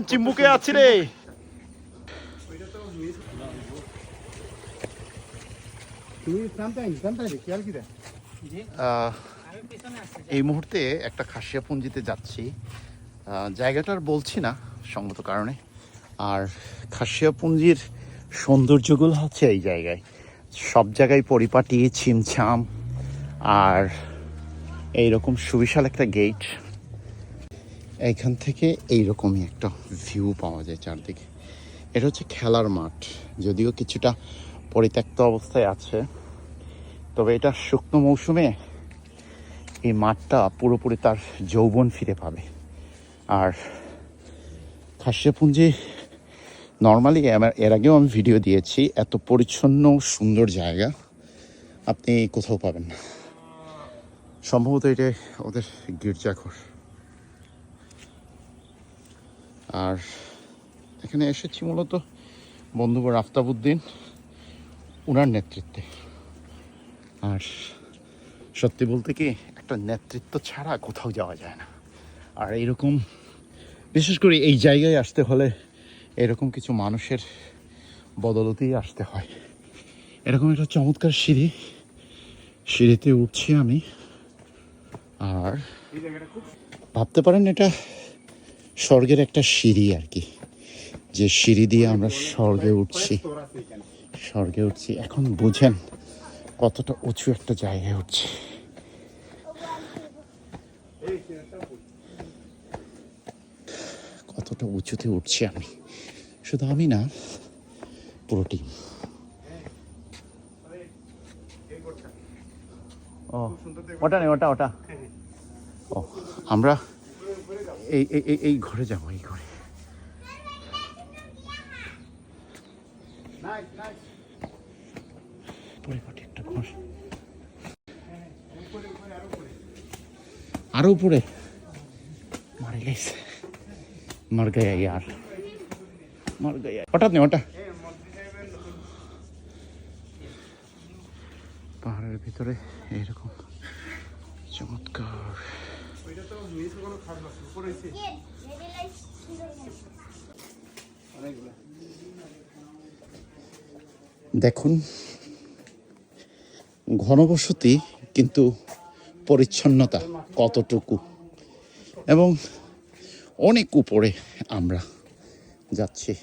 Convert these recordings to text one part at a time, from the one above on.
চিম্বুকে আছি রে। এই মুহূর্তে একটা খাসিয়াপুঞ্জিতে যাচ্ছি। জায়গাটার বলছি না সঙ্গত কারণে। আর খাসিয়াপুঞ্জির সৌন্দর্যগুলো হচ্ছে এই জায়গায়, সব জায়গায় পরিপাটি, ছিমছাম, আর এইরকম সুবিশাল একটা গেট। এইখান থেকে এইরকমই একটা ভিউ পাওয়া যায় চারদিকে। এটা হচ্ছে খেলার মাঠ, যদিও কিছুটা পরিত্যক্ত অবস্থায় আছে, তবে এটা শুকনো মৌসুমে এই মাঠটা পুরোপুরি তার যৌবন ফিরে পাবে। আর খাসিয়াপুঞ্জি নর্মালি এর আগেও আমি ভিডিও দিয়েছি, এত পরিচ্ছন্ন সুন্দর জায়গা আপনি কোথাও পাবেন না। সম্ভবত এটা ওদের গির্জাঘর। আর এখানে এসেছি মূলত বন্ধুবর আফতাবউদ্দিন, ওনার নেতৃত্বে। আর সত্যি বলতে কি, একটা নেতৃত্ব ছাড়া কোথাও যাওয়া যায় না। আর এইরকম বিশেষ করে এই জায়গায় আসতে হলে এরকম কিছু মানুষের বদলতেই আসতে হয়। এরকম একটা চমৎকার সিঁড়িতে উঠছি আমি। আর ভাবতে পারেন এটা স্বর্গের একটা সিঁড়ি আর কি, যে সিঁড়ি দিয়ে আমরা স্বর্গে উঠছি। এখন বুঝেন কতটা উঁচু একটা জায়গায় উঠছি। কতটা উঁচুতে উঠছি আমি, শুধু আমি না, পুরো টিম। ও ওটা নেই, ওটা ও, আমরা এই ঘরে যাবো, এই ঘরে। পরিপাটি একটা ঘর, আরো উপরে। মারে গেছে, মর গয়া ইয়ার, মর গয়া। হঠাৎ নেই ওটা, পাহাড়ের ভিতরে এইরকম চমৎকার। দেখুন, ঘনবসতি কিন্তু পরিচ্ছন্নতা কতটুকু, এবং অনেক উপরে আমরা যাচ্ছি।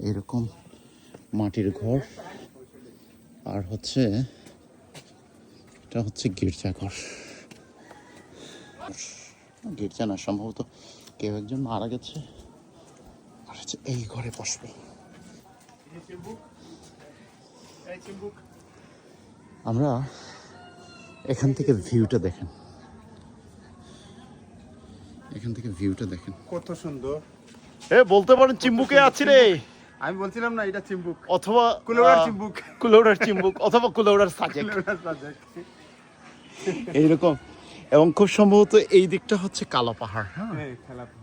এরকম মাটির ঘর, আর এটা হচ্ছে গির্জাঘর। গির্জা না, সম্ভবত কেউ একজন মারা গেছে। আর হচ্ছে এই ঘরে বসবো। আমরা এখান থেকে ভিউটা দেখেন, কত সুন্দর। বলতে পারেন চিম্বুকে আছি রে। আমি বলছিলাম না এটা চিম্বুক, অথবা কুলাউড়ার চিম্বুক অথবা কুলাউড়ার সাজেক এইরকম। এবং খুব সম্ভবত এই দিকটা হচ্ছে কালো পাহাড়। হ্যাঁ,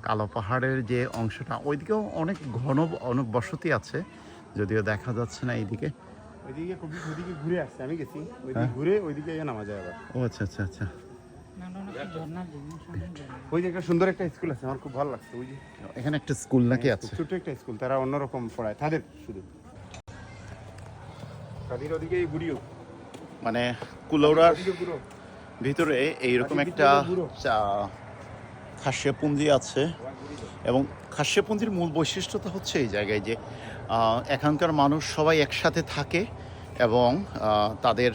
কালো পাহাড়ের যে অংশটা, ওইদিকেও অনেক অনেক বসতি আছে, যদিও দেখা যাচ্ছে না এইদিকে। ওইদিকে ঘুরে আসছে, আমি গেছি ওইদিকে ঘুরে, ওইদিকে নামা যায় আবার। ও আচ্ছা। ওই যে একটা সুন্দর একটা স্কুল আছে, আমার খুব ভালো লাগছে। ওই যে এখানে একটা স্কুল নাকি আছে, ছোট একটা স্কুল, তারা অন্যরকম পড়ায় তাদের শুধু। তাদের ওদিকে ঘুরিও, মানে কুলাউড়ার ভিতরে এইরকম একটা খাসিয়াপুঞ্জি আছে। এবং খাসিয়াপুঞ্জির মূল বৈশিষ্ট্যটা হচ্ছে এই জায়গায় যে এখানকার মানুষ সবাই একসাথে থাকে, এবং তাদের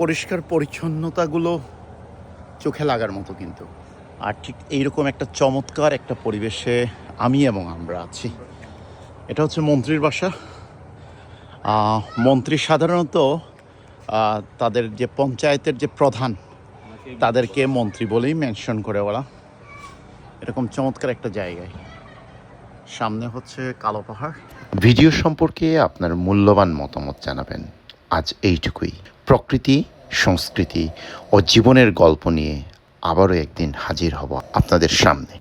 পরিষ্কার পরিচ্ছন্নতাগুলো চোখে লাগার মতো কিন্তু। আর ঠিক এইরকম একটা চমৎকার একটা পরিবেশে আমি এবং আমরা আছি। এটা হচ্ছে মন্ত্রীর বাসা। মন্ত্রী সাধারণত তাদের যে পঞ্চায়েতের যে প্রধান, তাদেরকে মন্ত্রী বলেই মেনশন করে ওরা। এরকম চমৎকার একটা জায়গায়, সামনে হচ্ছে কালো পাহাড়। ভিডিও সম্পর্কে আপনার মূল্যবান মতামত জানাবেন। আজ এইটুকুই। প্রকৃতি, সংস্কৃতি ও জীবনের গল্প নিয়ে আবারও একদিন হাজির হব আপনাদের সামনে।